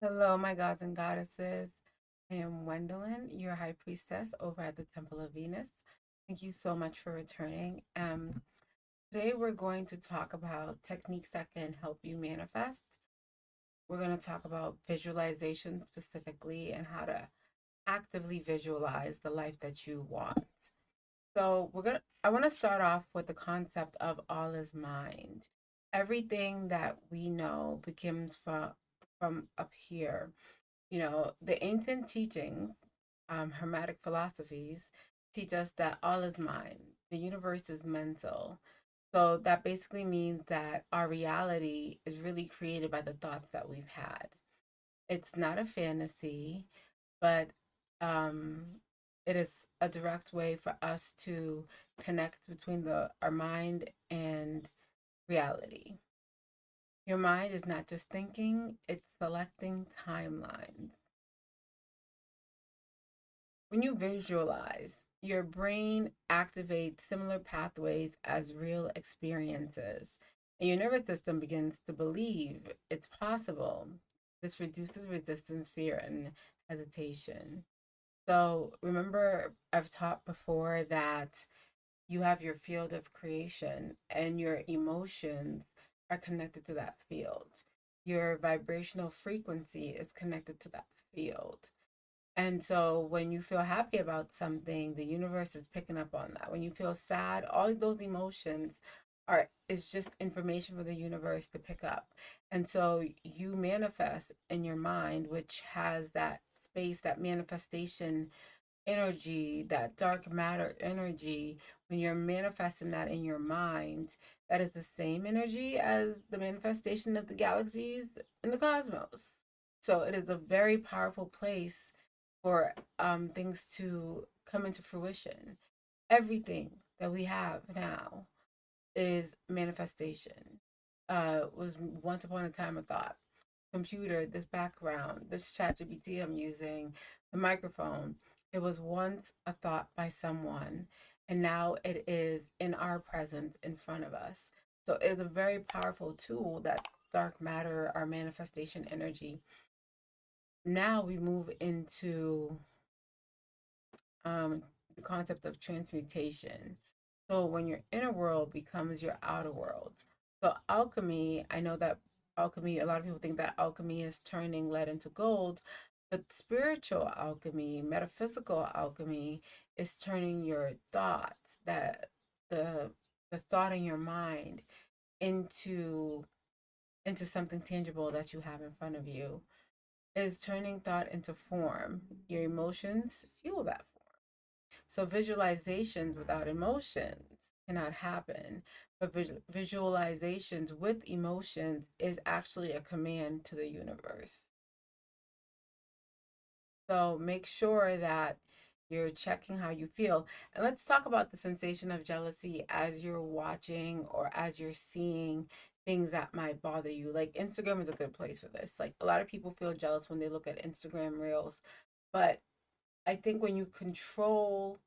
Hello, my gods and goddesses. I am Gwendolyn, your high priestess over at the Temple of Venus. Thank you so much for returning. Today we're going to talk about techniques that can help you manifest. We're going to talk about visualization specifically and how to actively visualize the life that you want. I want to start off with the concept of all is mind. Everything that we know begins from up here. The ancient teachings, Hermetic philosophies, teach us that all is mind. The universe is mental. So that basically means that our reality is really created by the thoughts that we've had. It's not a fantasy, but um, it is a direct way for us to connect between our mind and reality. Your mind is not just thinking, it's selecting timelines. When you visualize, your brain activates similar pathways as real experiences, and your nervous system begins to believe it's possible. This reduces resistance, fear, and hesitation. So, remember, I've taught before that you have your field of creation, and your emotions are connected to that field. Your vibrational frequency is connected to that field. And so when you feel happy about something, the universe is picking up on that. When you feel sad, all of those emotions are is just information for the universe to pick up. And so you manifest in your mind, which has that space, that manifestation energy, that dark matter energy. When you're manifesting that in your mind, that is the same energy as the manifestation of the galaxies in the cosmos. So it is a very powerful place for things to come into fruition. Everything that we have now is manifestation. Was once upon a time a thought. Computer, this background, this chat GPT I'm using, the microphone, it was once a thought by someone, and now it is in our presence in front of us. So it's a very powerful tool, that dark matter, our manifestation energy. Now we move into the concept of transmutation. So when your inner world becomes your outer world. So alchemy, I know that alchemy, a lot of people think that alchemy is turning lead into gold, but spiritual alchemy, metaphysical alchemy is turning your thoughts, that the thought in your mind into something tangible that you have in front of you. Is turning thought into form. Your emotions fuel that form. So visualizations without emotions cannot happen, but visualizations with emotions is actually a command to the universe. So make sure that you're checking how you feel. And let's talk about the sensation of jealousy as you're watching or as you're seeing things that might bother you. Like Instagram is a good place for this. Like a lot of people feel jealous when they look at Instagram reels, but I think when you control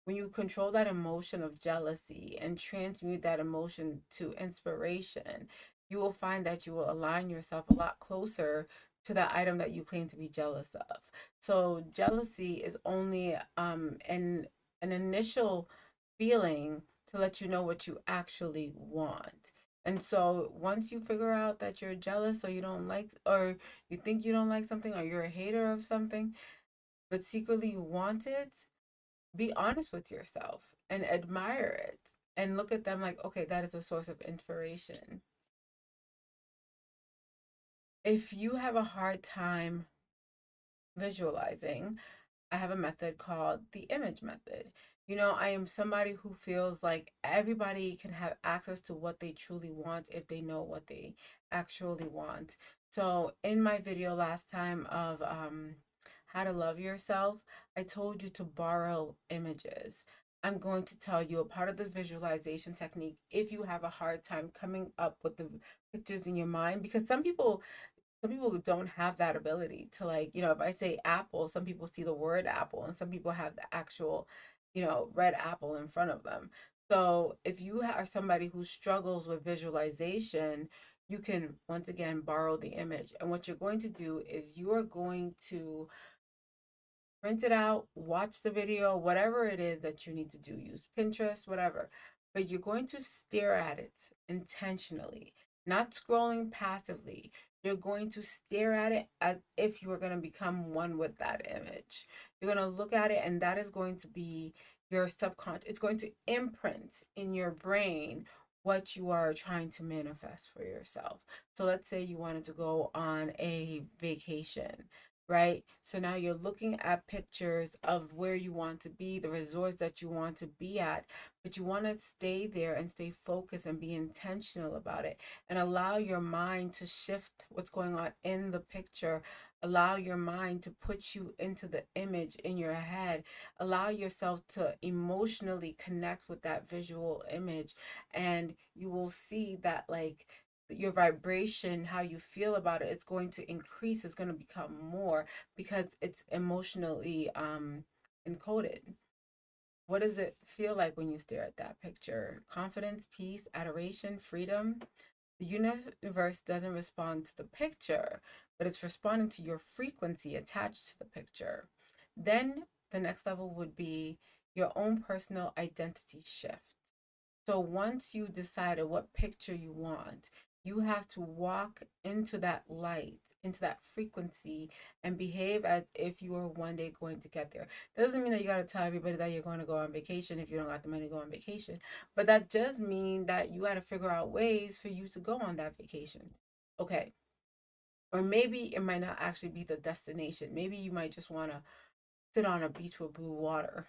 that emotion of jealousy and transmute that emotion to inspiration, you will find that you will align yourself a lot closer to that item that you claim to be jealous of. So jealousy is only an initial feeling to let you know what you actually want. And so once you figure out that you're jealous or you don't like, or you think you don't like something, or you're a hater of something, but secretly you want it, be honest with yourself and admire it and look at them like, okay, that is a source of inspiration. If you have a hard time visualizing, I have a method called the image method. I am somebody who feels like everybody can have access to what they truly want if they know what they actually want. So, in my video last time of how to love yourself, I told you to borrow images. I'm going to tell you a part of the visualization technique if you have a hard time coming up with the pictures in your mind, because some people don't have that ability to, like, if I say apple, some people see the word apple and some people have the actual, red apple in front of them. So if you are somebody who struggles with visualization, you can once again borrow the image. And what you're going to do is you are going to print it out, watch the video, whatever it is that you need to do, use Pinterest, whatever. But you're going to stare at it intentionally, not scrolling passively. You're going to stare at it as if you are going to become one with that image. You're going to look at it, and that is going to be your subconscious. It's going to imprint in your brain what you are trying to manifest for yourself. So let's say you wanted to go on a vacation, right? So now you're looking at pictures of where you want to be, the resorts that you want to be at, but you want to stay there and stay focused and be intentional about it and allow your mind to shift what's going on in the picture. Allow your mind to put you into the image in your head. Allow yourself to emotionally connect with that visual image, and you will see that, like, your vibration, how you feel about it, it's going to increase, it's going to become more because it's emotionally encoded. What does it feel like when you stare at that picture? Confidence, peace, adoration, freedom. The universe doesn't respond to the picture, but it's responding to your frequency attached to the picture. Then the next level would be your own personal identity shift. So once you decided what picture you want, you have to walk into that light, into that frequency, and behave as if you are one day going to get there. That doesn't mean that you got to tell everybody that you're going to go on vacation if you don't got the money to go on vacation. But that does mean that you got to figure out ways for you to go on that vacation. Okay. Or maybe it might not actually be the destination. Maybe you might just want to sit on a beach with blue water,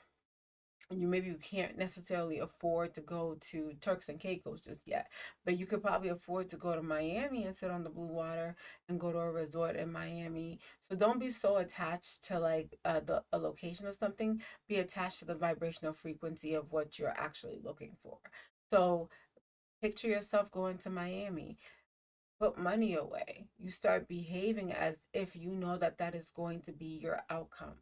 and you can't necessarily afford to go to Turks and Caicos just yet, but you could probably afford to go to Miami and sit on the blue water and go to a resort in Miami. So don't be so attached to like the a location of something. Be attached to the vibrational frequency of what you're actually looking for. So picture yourself going to Miami. Put money away. You start behaving as if you know that that is going to be your outcome.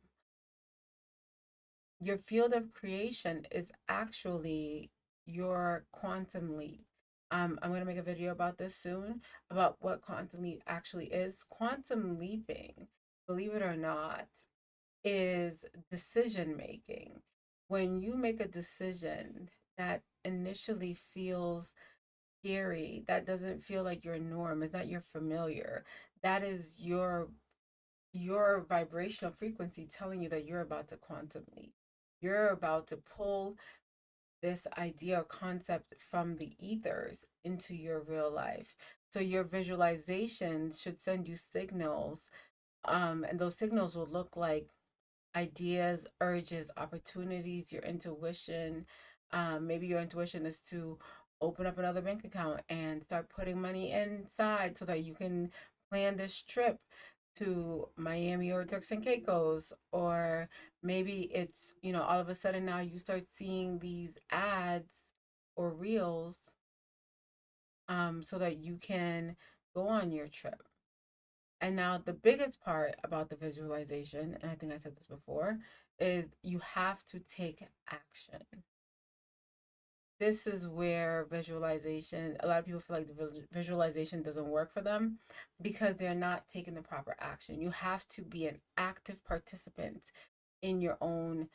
Your field of creation is actually your quantum leap. I'm going to make a video about this soon, about what quantum leap actually is. Quantum leaping, believe it or not, is decision making. When you make a decision that initially feels scary, that doesn't feel like your norm, is not your familiar, that is your vibrational frequency telling you that you're about to quantum leap. You're about to pull this idea or concept from the ethers into your real life. So your visualization should send you signals, and those signals will look like ideas, urges, opportunities, your intuition. Maybe your intuition is to open up another bank account and start putting money inside so that you can plan this trip to Miami or Turks and Caicos. Or maybe it's, all of a sudden now you start seeing these ads or reels, so that you can go on your trip. And now the biggest part about the visualization, and I think I said this before, is you have to take action. This is where visualization, a lot of people feel like the visualization doesn't work for them because they're not taking the proper action. You have to be an active participant in your own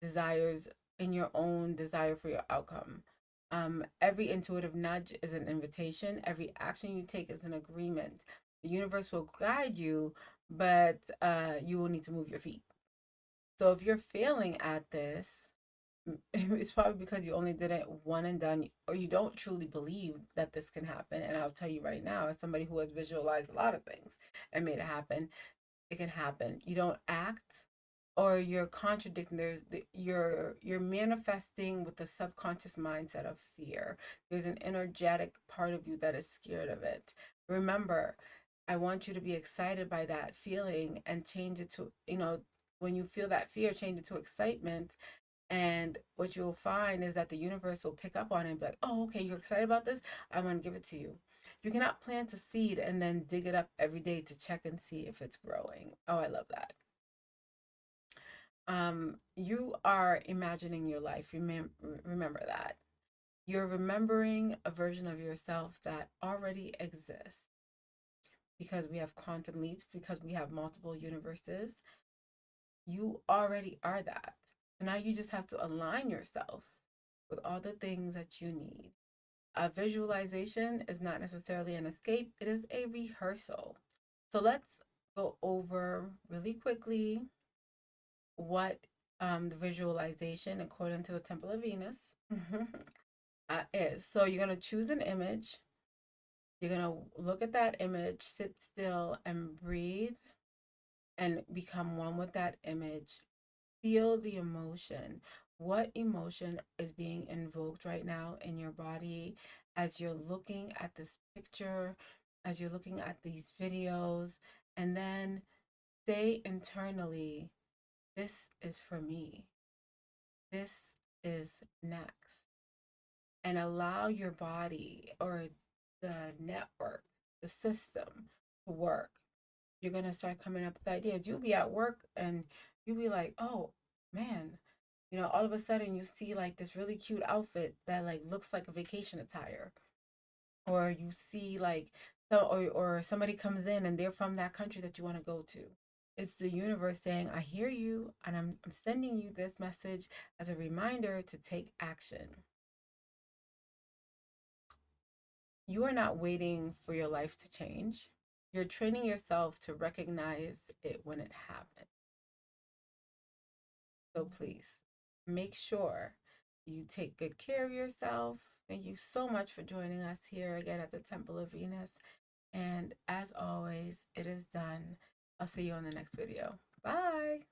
desires, in your own desire for your outcome. Every intuitive nudge is an invitation. Every action you take is an agreement. The universe will guide you, but you will need to move your feet. So if you're failing at this, it's probably because you only did it one and done, or you don't truly believe that this can happen. And I'll tell you right now, as somebody who has visualized a lot of things and made it happen, it can happen. You don't act, or you're contradicting. You're manifesting with the subconscious mindset of fear. There's an energetic part of you that is scared of it. Remember, I want you to be excited by that feeling and change it to, when you feel that fear, change it to excitement. And what you'll find is that the universe will pick up on it and be like, oh, okay, you're excited about this? I'm going to give it to you. You cannot plant a seed and then dig it up every day to check and see if it's growing. Oh, I love that. You are imagining your life. Remember that. You're remembering a version of yourself that already exists because we have quantum leaps, because we have multiple universes. You already are that. Now you just have to align yourself with all the things that you need. A visualization is not necessarily an escape, it is a rehearsal. So let's go over really quickly what the visualization, according to the Temple of Venus, is. So you're going to choose an image. You're going to look at that image, sit still, and breathe and become one with that image. Feel the emotion. What emotion is being invoked right now in your body as you're looking at this picture, as you're looking at these videos, and then say internally, this is for me. This is next. And allow your body or the network, the system to work. You're going to start coming up with ideas. You'll be at work and you'll be like, oh man, all of a sudden you see like this really cute outfit that like looks like a vacation attire. Or you see like, so, or somebody comes in and they're from that country that you want to go to. It's the universe saying, I hear you, and I'm sending you this message as a reminder to take action. You are not waiting for your life to change. You're training yourself to recognize it when it happens. So please make sure you take good care of yourself. Thank you so much for joining us here again at the Temple of Venus. And as always, it is done. I'll see you on the next video. Bye.